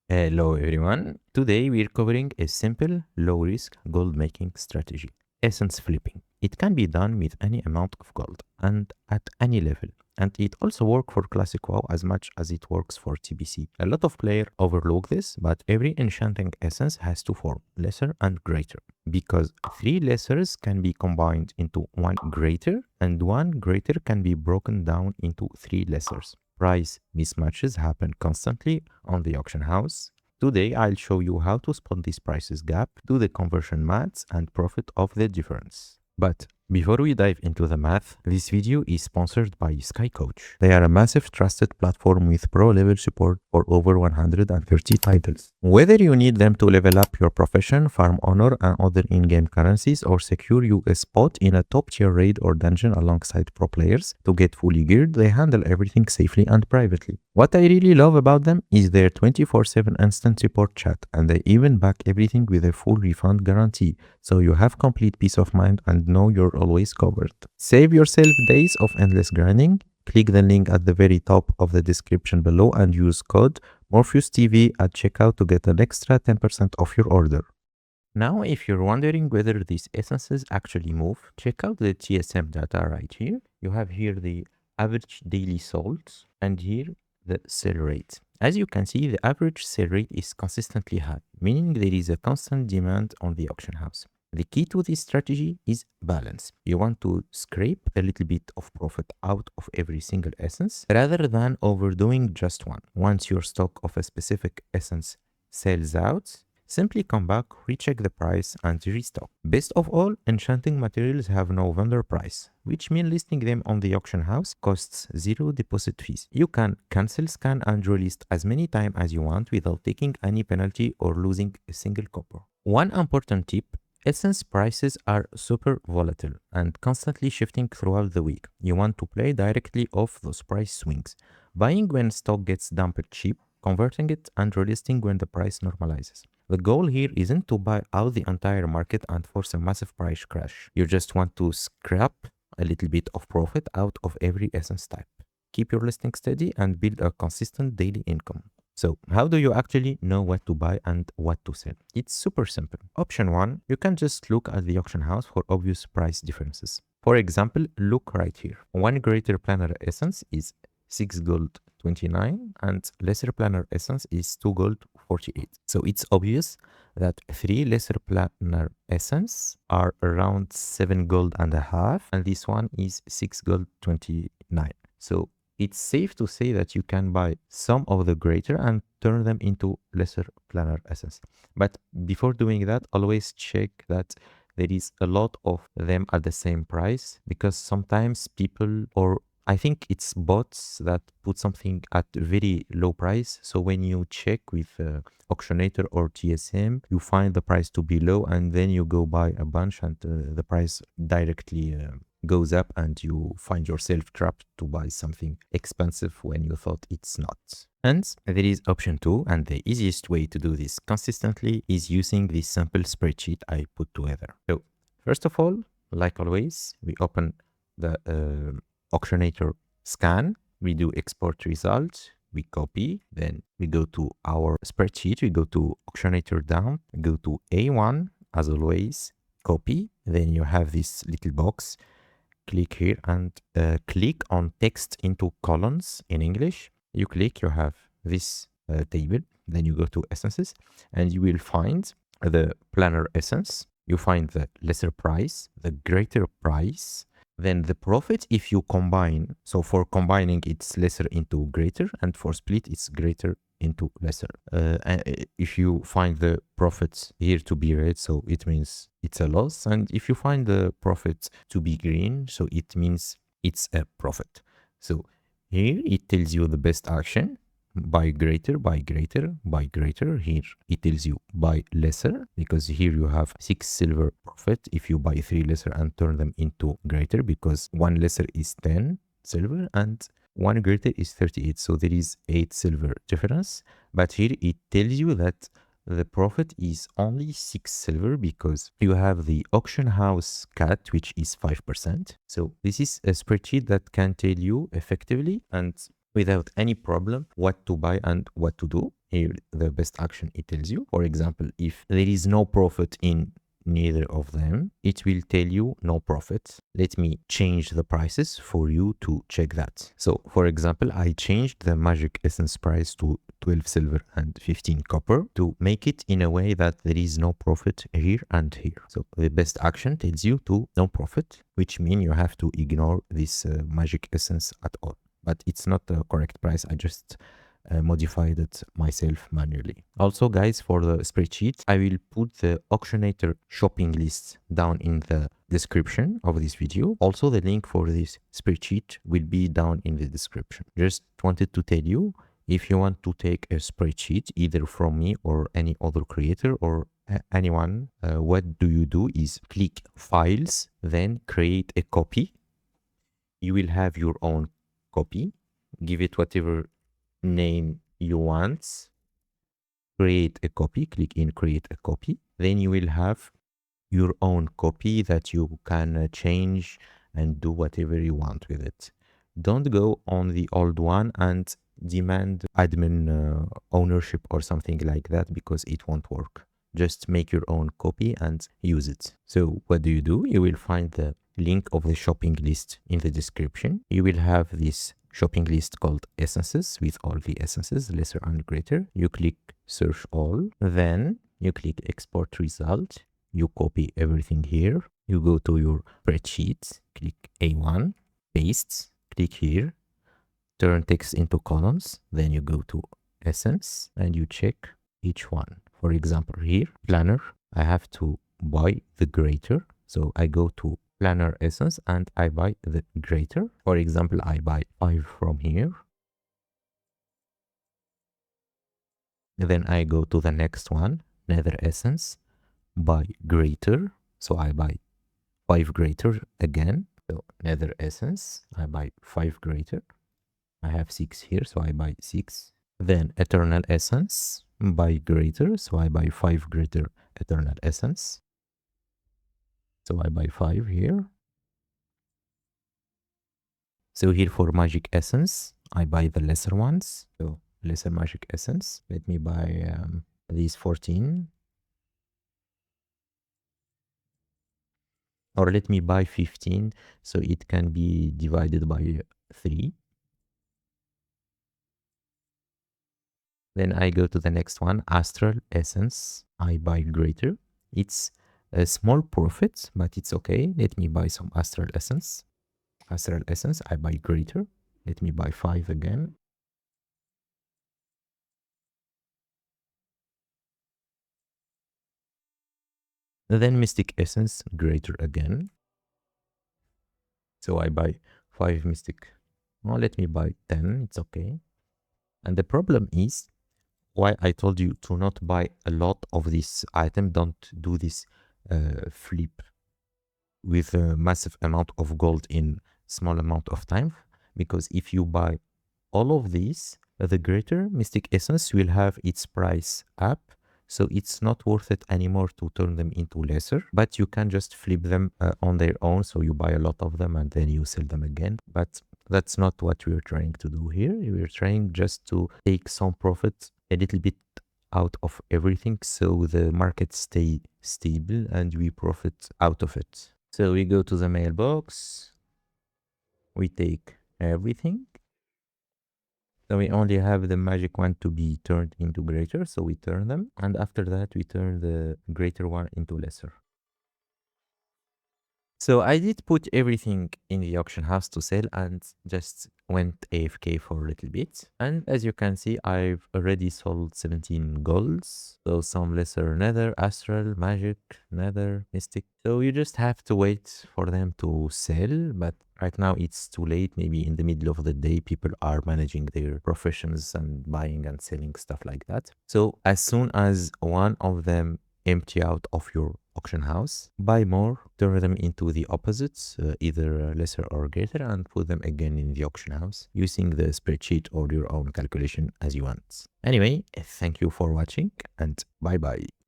Hello everyone. Today we're covering a simple, low-risk gold making strategy, essence flipping. It can be done with any amount of gold and at any level. And it also works for Classic WoW as much as it works for TBC. A lot of players overlook this, but every enchanting essence has two forms, lesser and greater. Because three lessers can be combined into one greater, and one greater can be broken down into three lessers. Price mismatches happen constantly on the auction house. Today, I'll show you how to spot this prices gap, do the conversion maths, and profit of the difference. But before we dive into the math, this video is sponsored by SkyCoach. They are a massive trusted platform with pro-level support for over 130 titles. Whether you need them to level up your profession, farm honor and other in-game currencies, or secure you a spot in a top-tier raid or dungeon alongside pro players to get fully geared, they handle everything safely and privately. What I really love about them is their 24/7 instant support chat, and they even back everything with a full refund guarantee, so you have complete peace of mind and know you're always covered. Save yourself days of endless grinding. Click the link at the very top of the description below and use code MorpheusTV at checkout to get an extra 10% off your order. Now, if you're wondering whether these essences actually move, check out the TSM data right here. You have here the average daily solds and here the sell rate. As you can see, the average sell rate is consistently high, meaning there is a constant demand on the auction house. The key to this strategy is balance. You want to scrape a little bit of profit out of every single essence rather than overdoing just one. Once your stock of a specific essence sells out, simply come back, recheck the price and restock. Best of all, enchanting materials have no vendor price, which means listing them on the auction house costs zero deposit fees. You can cancel, scan and relist as many times as you want without taking any penalty or losing a single copper. One important tip: essence prices are super volatile and constantly shifting throughout the week. You want to play directly off those price swings, buying when stock gets dumped cheap, converting it and relisting when the price normalizes. The goal here isn't to buy out the entire market and force a massive price crash. You just want to scrap a little bit of profit out of every essence type. Keep your listing steady and build a consistent daily income. So how do you actually know what to buy and what to sell? It's super simple. Option 1, you can just look at the auction house for obvious price differences. For example, look right here. One greater planar essence is 6 gold 29 and lesser planar essence is 2 gold 48. So it's obvious that 3 lesser planar essence are around 7 gold and a half and this one is 6 gold 29. So it's safe to say that you can buy some of the greater and turn them into lesser planar essence. But before doing that, always check that there is a lot of them at the same price, because sometimes people, or I think it's bots that put something at very low price. So when you check with Auctionator or TSM, you find the price to be low and then you go buy a bunch and the price directly goes up and you find yourself trapped to buy something expensive when you thought it's not. Hence, there is option 2, and the easiest way to do this consistently is using this simple spreadsheet I put together. So first of all, like always, we open the Auctionator scan, we do export results, we copy, then we go to our spreadsheet, we go to Auctionator down, go to A1 as always, copy, then you have this little box, click here and click on text into columns in English. You click, you have this table, then you go to essences and you will find the planar essence, you find the lesser price, the greater price, then the profit if you combine. So for combining, it's lesser into greater, and for split, it's greater into lesser. And if you find the profits here to be red, so it means it's a loss. And if you find the profit to be green, so it means it's a profit. So here it tells you the best action. Buy greater, buy greater, buy greater. Here it tells you buy lesser, because here you have 6 silver profit if you buy 3 lesser and turn them into greater, because 1 lesser is 10 silver and 1 greater is 38. So there is 8 silver difference. But here it tells you that the profit is only 6 silver because you have the auction house cut, which is 5%. So this is a spreadsheet that can tell you effectively and without any problem what to buy and what to do. here the best action it tells you. For example, if there is no profit in neither of them, it will tell you no profit. Let me change the prices for you to check that. So for example, I changed the magic essence price to 12 silver and 15 copper to make it in a way that there is no profit here and here. So the best action tells you to no profit, which means you have to ignore this magic essence at all. But it's not the correct price. I just modified it myself manually. Also, guys, for the spreadsheet, I will put the Auctionator shopping list down in the description of this video. Also, the link for this spreadsheet will be down in the description. Just wanted to tell you, if you want to take a spreadsheet either from me or any other creator or anyone, what do you do is click files, then create a copy. You will have your own copy, give it whatever name you want, create a copy, click in create a copy. Then you will have your own copy that you can change and do whatever you want with it. Don't go on the old one and demand admin ownership or something like that, because it won't work. Just make your own copy and use it. So what do? You will find the link of the shopping list in the description. You will have this shopping list called essences with all the essences, lesser and greater. You click search all, then you click export result. You copy everything here. You go to your spreadsheet, click A1, paste, click here, turn text into columns. Then you go to essence and you check each one. For example, here, planner, I have to buy the greater. So I go to planar essence and I buy the greater. For example, I buy 5 from here. Then I go to the next one, nether essence, buy greater. So I buy 5 greater again. So nether essence, I buy 5 greater. I have 6 here, so I buy 6. Then eternal essence, buy greater. So I buy 5 greater eternal essence. So I buy 5 here. So here for magic essence, I buy the lesser ones. So lesser magic essence. Let me buy these 14. Or let me buy 15, so it can be divided by 3. Then I go to the next one, astral essence. I buy greater. It's a small profit, but it's okay. Let me buy some astral essence. Astral essence, I buy greater. Let me buy 5 again. Then mystic essence, greater again. So I buy 5 mystic. Well, let me buy 10, it's okay. And the problem is, why I told you to not buy a lot of this item, don't do this flip with a massive amount of gold in small amount of time, because if you buy all of these, the greater mystic essence will have its price up, so it's not worth it anymore to turn them into lesser, but you can just flip them on their own. So you buy a lot of them and then you sell them again, but that's not what we're trying to do here. We're trying just to take some profit, a little bit out of everything, so the market stay stable and we profit out of it. So we go to the mailbox, we take everything. So we only have the magic one to be turned into greater, so we turn them, and after that we turn the greater one into lesser. So I did put everything in the auction house to sell and just went AFK for a little bit. And as you can see, I've already sold 17 golds. So some lesser nether, astral, magic, nether, mystic. So you just have to wait for them to sell. But right now it's too late. Maybe in the middle of the day, people are managing their professions and buying and selling stuff like that. So as soon as one of them empty out of your auction house, buy more, turn them into the opposites, either lesser or greater, and put them again in the auction house using the spreadsheet or your own calculation as you want. Anyway, thank you for watching and bye bye.